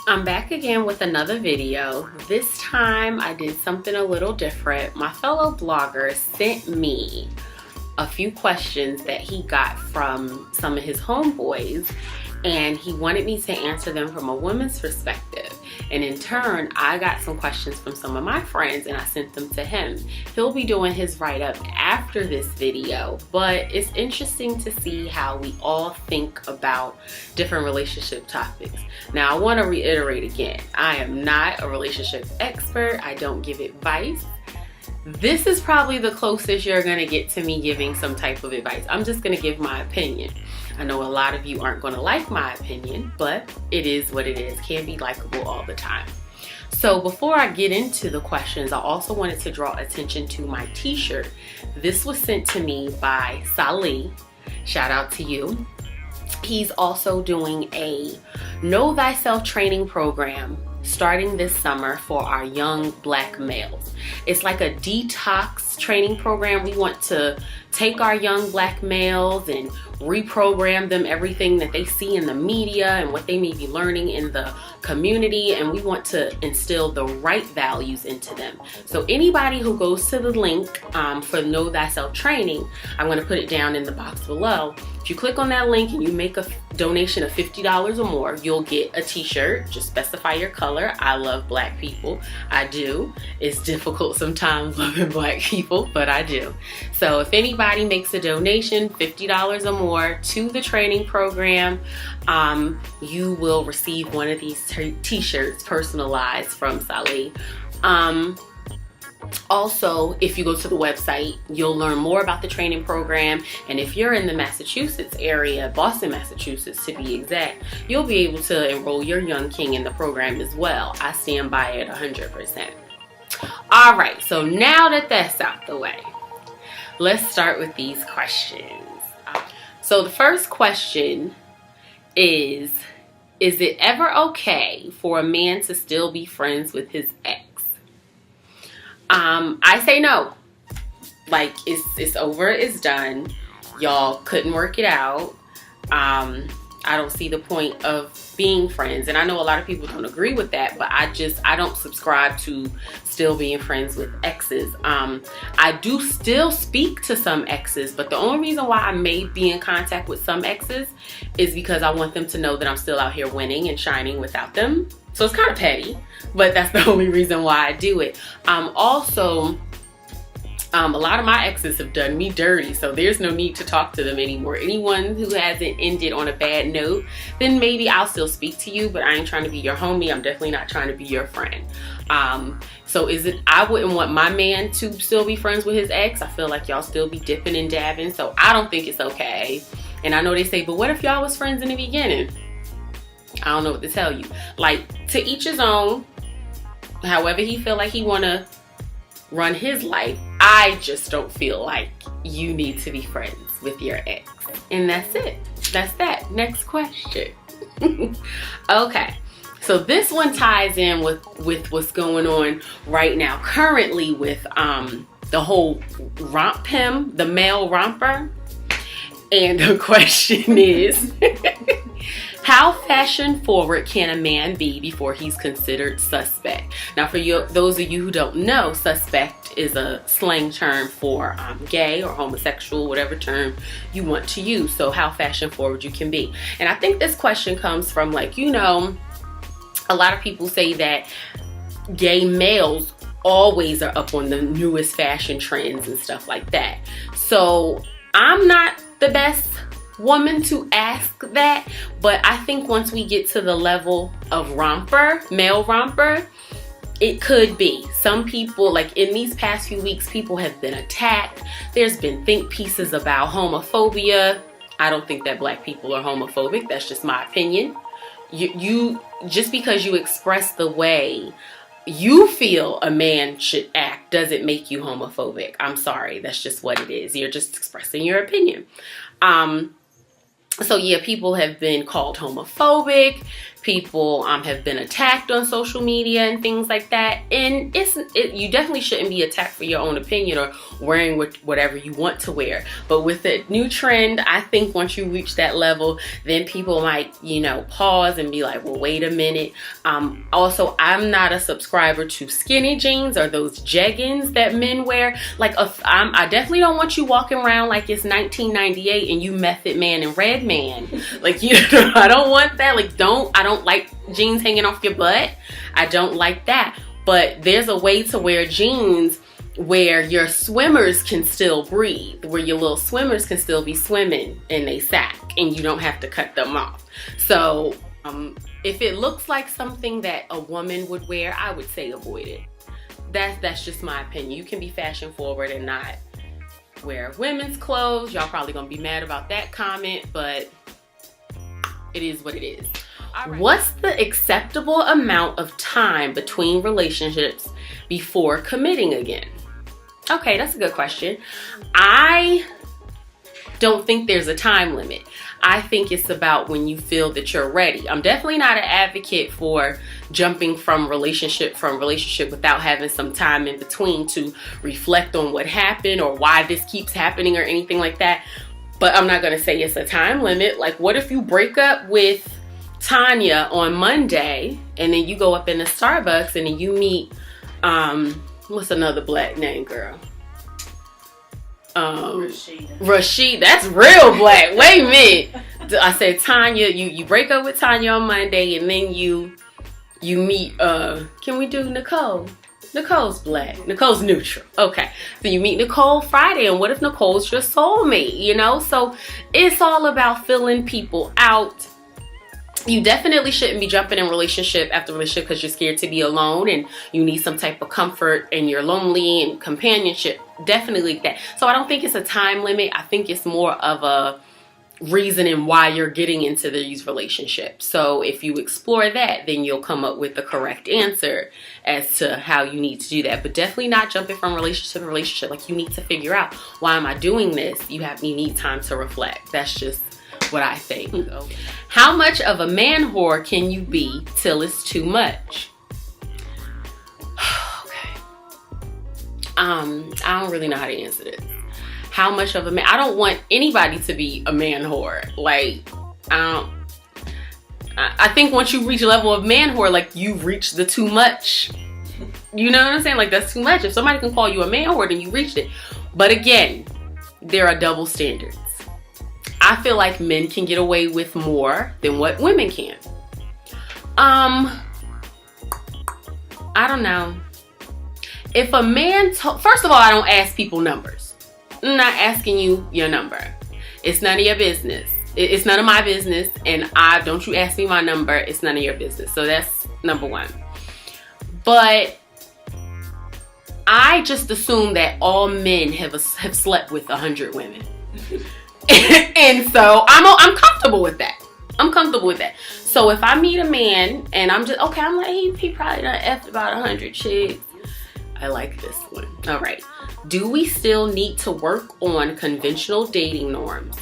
I'm back again with another video. This time I did something a little different. My fellow blogger sent me a few questions that he got from some of his homeboys, and he wanted me to answer them from a woman's perspective. And in turn, I got some questions from some of my friends and I sent them to him. He'll be doing his write-up after this video, but it's interesting to see how we all think about different relationship topics. Now, I want to reiterate again, I am not a relationship expert. I don't give advice. This is probably the closest you're going to get to me giving some type of advice. I'm just going to give my opinion. I know a lot of you aren't going to like my opinion, but it is what it is. Can't be likable all the time. So before I get into the questions, I also wanted to draw attention to my t-shirt. This was sent to me by Salih. Shout out to you. He's also doing a Know Thyself training program starting this summer for our young black males. It's like a detox training program. We want to take our young black males and reprogram them everything that they see in the media and what they may be learning in the community, and we want to instill the right values into them. So anybody who goes to the link for Know Thyself training, I'm going to put it down in the box below. If you click on that link and you make a donation of $50 or more, you'll get a t-shirt. Just specify your color. I love black people. I do. It's difficult sometimes loving black people, but I do. So if anybody makes a donation, $50 or more to the training program, you will receive one of these t-shirts personalized from Salih. Also, if you go to the website, you'll learn more about the training program, and if you're in the Massachusetts area, Boston, Massachusetts to be exact, you'll be able to enroll your young king in the program as well. I stand by it 100%. All right, so now that that's out the way, let's start with these questions. So the first question is it ever okay for a man to still be friends with his ex? I say no. Like, it's over, it's done. Y'all couldn't work it out. I don't see the point of being friends. And I know a lot of people don't agree with that, but I don't subscribe to still being friends with exes. I do still speak to some exes, but the only reason why I may be in contact with some exes is because I want them to know that I'm still out here winning and shining without them. So it's kind of petty, but that's the only reason why I do it. Also, a lot of my exes have done me dirty, so there's no need to talk to them anymore. Anyone who hasn't ended on a bad note, then maybe I'll still speak to you, but I ain't trying to be your homie. I'm definitely not trying to be your friend. So I wouldn't want my man to still be friends with his ex. I feel like y'all still be dipping and dabbing, so I don't think it's okay. And I know they say, but what if y'all was friends in the beginning? I don't know what to tell you. Like, to each his own. However he feel like he want to run his life. I just don't feel like you need to be friends with your ex. And that's it. That's that. Next question. Okay. So this one ties in with what's going on right now currently with the whole romp him, the male romper. And the question is, how fashion forward can a man be before he's considered suspect? Now, for those of you who don't know, suspect is a slang term for gay or homosexual, whatever term you want to use. So how fashion forward you can be. And I think this question comes from, like, you know, a lot of people say that gay males always are up on the newest fashion trends and stuff like that. So I'm not the best woman to ask that, but I think once we get to the level of romper, male romper, it could be. Some people, like in these past few weeks, people have been attacked. There's been think pieces about homophobia. I don't think that black people are homophobic. That's just my opinion. You just because you express the way you feel a man should act doesn't make you homophobic. I'm sorry. That's just what it is. You're just expressing your opinion. So yeah, people have been called homophobic. people have been attacked on social media and things like that, and you definitely shouldn't be attacked for your own opinion or wearing whatever you want to wear. But with the new trend, I think once you reach that level, then people might, you know, pause and be like, well, wait a minute. Also, I'm not a subscriber to skinny jeans or those jeggings that men wear. Like, I definitely don't want you walking around like it's 1998 and you Method Man and Red Man. Like, you know, I don't want that. Like, I don't like jeans hanging off your butt. I don't like that. But there's a way to wear jeans where your swimmers can still breathe, where your little swimmers can still be swimming in a sack and you don't have to cut them off. So if it looks like something that a woman would wear, I would say avoid it. That's just my opinion. You can be fashion forward and not wear women's clothes. Y'all probably gonna be mad about that comment, but it is what it is. Right. What's the acceptable amount of time between relationships before committing again? Okay, that's a good question. I don't think there's a time limit. I think it's about when you feel that you're ready. I'm definitely not an advocate for jumping from relationship without having some time in between to reflect on what happened or why this keeps happening or anything like that. But I'm not gonna say it's a time limit. Like, what if you break up with Tanya on Monday and then you go up in the Starbucks and then you meet, what's another black name, girl? Rashida. That's real black. Wait a minute. I said Tanya. You break up with Tanya on Monday and then you meet, can we do Nicole? Nicole's black. Nicole's neutral. Okay. So you meet Nicole Friday, and what if Nicole's your soulmate, you know? So it's all about filling people out. You definitely shouldn't be jumping in relationship after relationship because you're scared to be alone and you need some type of comfort and you're lonely and companionship. Definitely that. So I don't think it's a time limit. I think it's more of a reasoning why you're getting into these relationships. So if you explore that, then you'll come up with the correct answer as to how you need to do that. But definitely not jumping from relationship to relationship. Like, you need to figure out, why am I doing this? You need time to reflect. That's just what I think. How much of a man whore can you be till it's too much? Okay. I don't really know how to answer this. How much of a man? I don't want anybody to be a man whore. Like, I think once you reach a level of man whore, like, you've reached the too much. You know what I'm saying? Like, that's too much. If somebody can call you a man whore, then you reached it. But again, there are double standards. I feel like men can get away with more than what women can. I don't know. If a man, first of all, I don't ask people numbers. I'm not asking you your number. It's none of your business. It's none of my business, and don't you ask me my number. It's none of your business. So that's number one. But I just assume that all men have slept with 100 women. And so I'm comfortable with that. I'm comfortable with that. So if I meet a man and I'm just, okay, I'm like, he probably done effed about 100 chicks. I like this one. All right. Do we still need to work on conventional dating norms?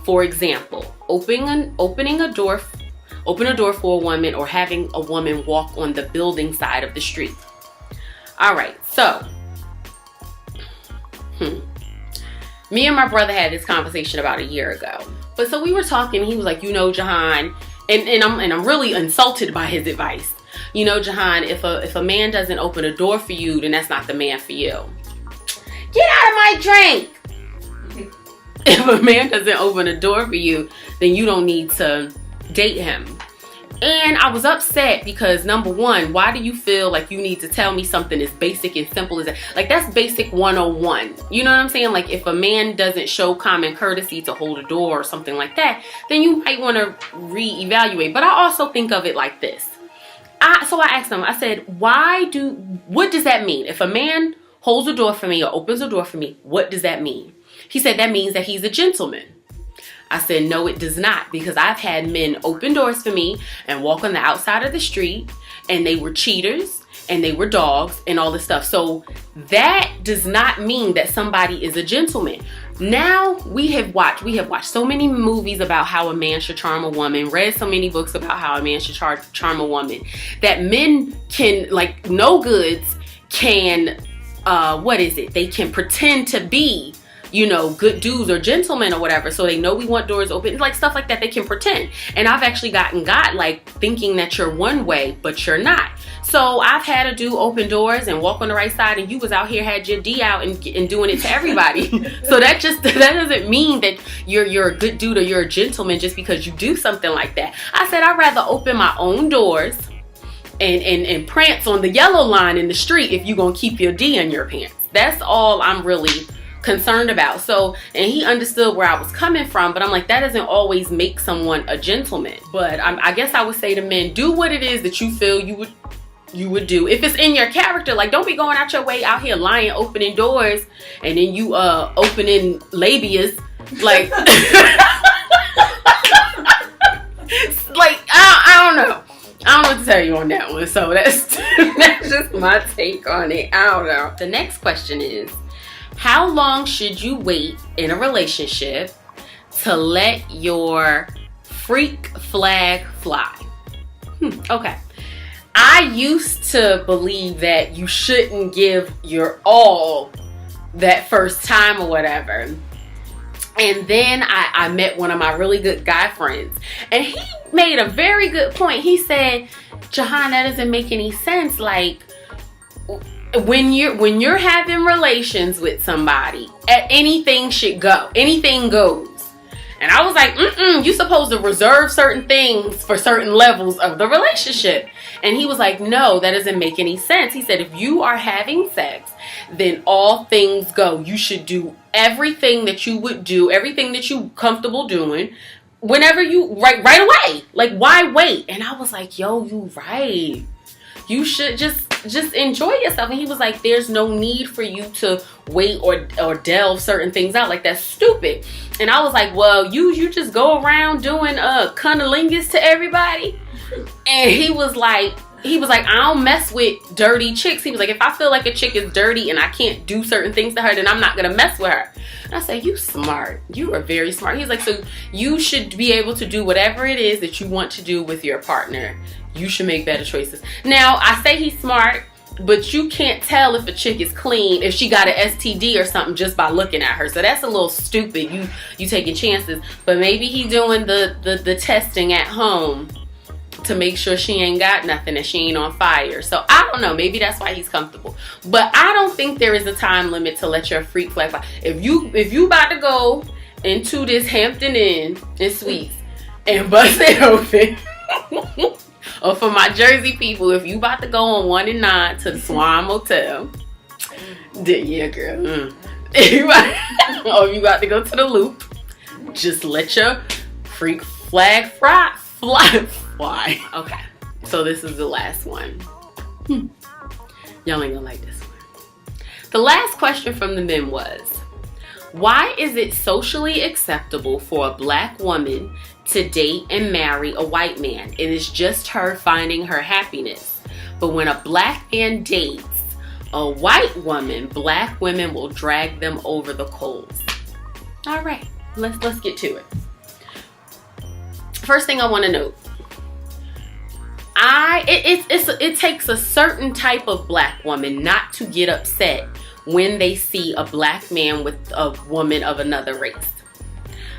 For example, opening a door for a woman, or having a woman walk on the building side of the street. All right. So, me and my brother had this conversation about a year ago. But so we were talking, he was like, you know, Jahan, and I'm really insulted by his advice. You know, Jahan, if a man doesn't open a door for you, then that's not the man for you. Get out of my drink. If a man doesn't open a door for you, then you don't need to date him. And I was upset because, number one, why do you feel like you need to tell me something as basic and simple as that? Like, that's basic 101. You know what I'm saying? Like, if a man doesn't show common courtesy to hold a door or something like that, then you might want to reevaluate. But I also think of it like this. So I asked him, I said, what does that mean? If a man holds a door for me or opens a door for me, what does that mean? He said, that means that he's a gentleman. I said, no, it does not, because I've had men open doors for me and walk on the outside of the street, and they were cheaters and they were dogs and all this stuff. So that does not mean that somebody is a gentleman. Now we have watched so many movies about how a man should charm a woman, read so many books about how a man should charm a woman, that men can, like, no goods can, they can pretend to be, you know, good dudes or gentlemen or whatever, so they know we want doors open, like stuff like that. They can pretend. And I've actually got like thinking that you're one way, but you're not. So I've had a dude open doors and walk on the right side, and you was out here, had your D out and doing it to everybody. So that doesn't mean that you're a good dude or you're a gentleman just because you do something like that. I said I'd rather open my own doors and prance on the yellow line in the street if you're gonna keep your D in your pants. That's all I'm really concerned about. So, and he understood where I was coming from, but I'm like, that doesn't always make someone a gentleman. But I guess I would say to men, do what it is that you feel you would do. If it's in your character, like, don't be going out your way out here lying, opening doors, and then you opening labias, like like I don't know. I don't know what to tell you on that one. So that's just my take on it. I don't know. The next question is, how long should you wait in a relationship to let your freak flag fly? Okay. I used to believe that you shouldn't give your all that first time or whatever. And then I met one of my really good guy friends, and he made a very good point. He said, Jahan, that doesn't make any sense. Like, when you're having relations with somebody, anything should go. Anything goes. And I was like, you're supposed to reserve certain things for certain levels of the relationship. And he was like, no, that doesn't make any sense. He said, if you are having sex, then all things go. You should do everything that you would do, everything that you comfortable doing, whenever you, right away. Like, why wait? And I was like, yo, you right. You should just enjoy yourself. And he was like, there's no need for you to wait or delve certain things out. Like, that's stupid. And I was like, well, you just go around doing cunnilingus to everybody. And he was like, I don't mess with dirty chicks. He was like, if I feel like a chick is dirty and I can't do certain things to her, then I'm not gonna mess with her. And I said, you smart. You are very smart. He's like, so you should be able to do whatever it is that you want to do with your partner. You should make better choices. Now, I say he's smart, but you can't tell if a chick is clean, if she got an STD or something, just by looking at her. So that's a little stupid. You taking chances. But maybe he's doing the testing at home to make sure she ain't got nothing and she ain't on fire. So I don't know. Maybe that's why he's comfortable. But I don't think there is a time limit to let your freak flag fly. If you about to go into this Hampton Inn and Suites and bust it open. Or for my Jersey people, if you about to go on 1 and 9 to the Swan Motel, then yeah, girl. Or if you about to go to the Loop, just let your freak flag fly. Okay, so this is the last one. Y'all ain't gonna like this one. The last question from the men was, why is it socially acceptable for a black woman to date and marry a white man? It is just her finding her happiness. But when a black man dates a white woman, black women will drag them over the coals. All right, let's get to it. First thing I want to note, it takes a certain type of black woman not to get upset when they see a black man with a woman of another race.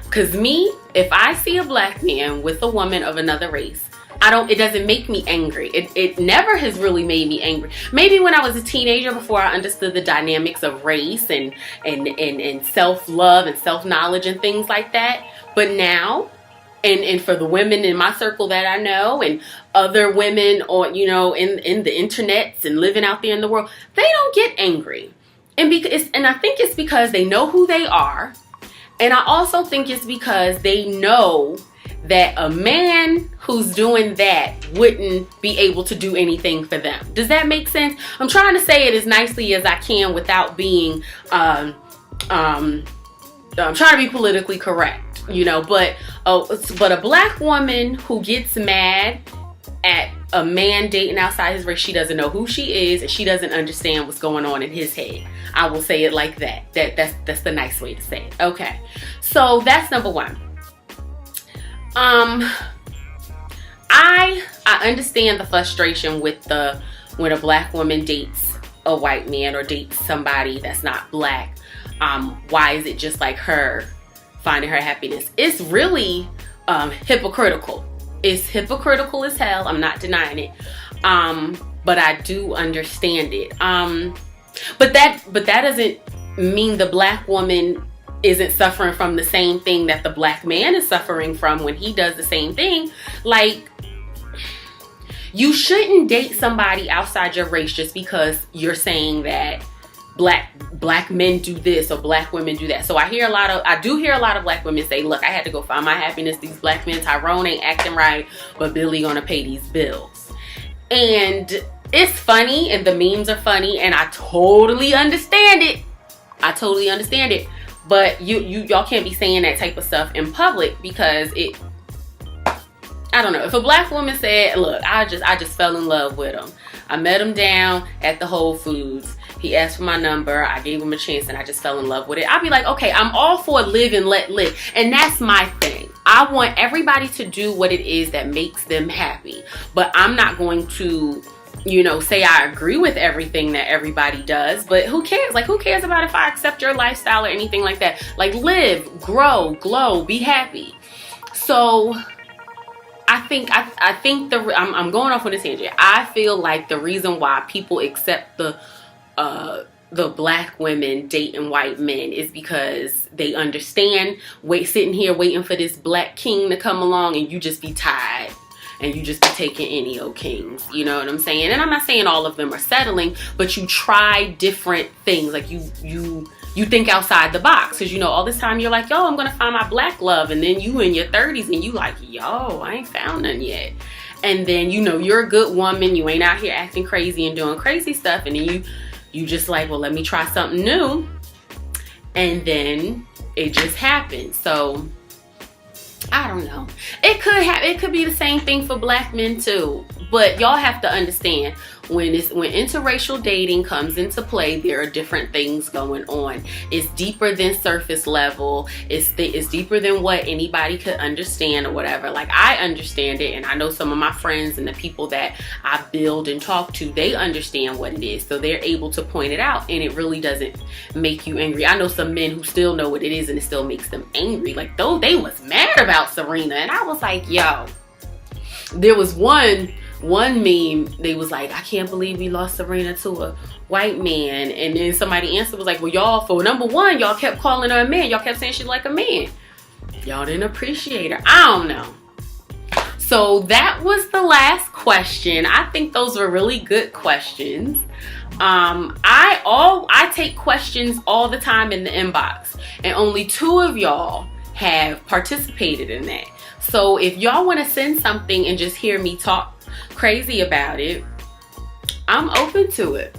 Cause me, if I see a black man with a woman of another race, it doesn't make me angry. It never has really made me angry. Maybe when I was a teenager, before I understood the dynamics of race and self-love and self-knowledge and things like that. But now, and for the women in my circle that I know, and other women on, in the internets and living out there in the world, they don't get angry. And I think it's because they know who they are. And I also think it's because they know that a man who's doing that wouldn't be able to do anything for them. Does that make sense? I'm trying to say it as nicely as I can without being, I'm trying to be politically correct, but a black woman who gets mad at a man dating outside his race, she doesn't know who she is and she doesn't understand what's going on in his head. I will say it like that. That's the nice way to say it. Okay, so that's number one. I understand the frustration with when a black woman dates a white man or dates somebody that's not black. Why is it just like her finding her happiness? It's really hypocritical. It's hypocritical as hell. I'm not denying it. But I do understand it. But that doesn't mean the black woman isn't suffering from the same thing that the black man is suffering from when he does the same thing. Like, you shouldn't date somebody outside your race just because you're saying that black men do this or black women do that. So I do hear a lot of black women say, look, I had to go find my happiness. These black men, Tyrone ain't acting right, but Billy gonna pay these bills. And it's funny and the memes are funny and I totally understand it. But y'all can't be saying that type of stuff in public because I don't know. If a black woman said, look, I just fell in love with him. I met him down at the Whole Foods. He asked for my number. I gave him a chance and I just fell in love with it. I'd be like, okay, I'm all for live and let live. And that's my thing. I want everybody to do what it is that makes them happy. But I'm not going to, say I agree with everything that everybody does. But who cares? Like, who cares about if I accept your lifestyle or anything like that? Like, live, grow, glow, be happy. So I think I'm going off on a tangent. I feel like the reason why people accept the black women dating white men is because they understand sitting here waiting for this black king to come along and you just be tired and you just be taking any old kings. You know what I'm saying? And I'm not saying all of them are settling, but you try different things. Like you think outside the box because all this time you're like, yo, I'm gonna find my black love, and then you in your 30s and you like, yo, I ain't found none yet. And then you're a good woman, you ain't out here acting crazy and doing crazy stuff, and then you just like, well, let me try something new, and then it just happens. So I don't know. It could be the same thing for black men too. But y'all have to understand when interracial dating comes into play, there are different things going on. It's deeper than surface level. It's deeper than what anybody could understand or whatever. Like, I understand it, and I know some of my friends and the people that I build and talk to, they understand what it is. So they're able to point it out, and it really doesn't make you angry. I know some men who still know what it is, and it still makes them angry. Like, though they was mad about Serena, and I was like, yo, there was one meme, they was like, I can't believe we lost Serena to a white man. And then somebody answered, was like, well, y'all, for number one, y'all kept calling her a man. Y'all kept saying she's like a man. Y'all didn't appreciate her. I don't know. So that was the last question. I think those were really good questions. I take questions all the time in the inbox, and only 2 of y'all have participated in that. So if y'all want to send something and just hear me talk crazy about it, I'm open to it.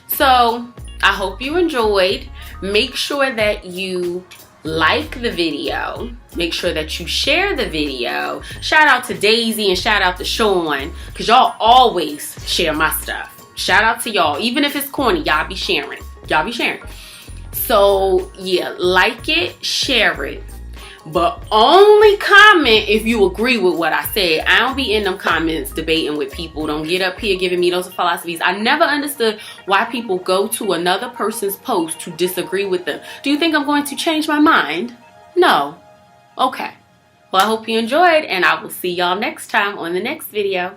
So I hope you enjoyed. Make sure that you like the video. Make sure that you share the video. Shout out to Daisy and shout out to Sean, because y'all always share my stuff. Shout out to y'all. Even if it's corny, y'all be sharing. So yeah, like it, share it. But only comment if you agree with what I said. I don't be in them comments debating with people. Don't get up here giving me those philosophies. I never understood why people go to another person's post to disagree with them. Do you think I'm going to change my mind? No. Okay. Well, I hope you enjoyed, and I will see y'all next time on the next video.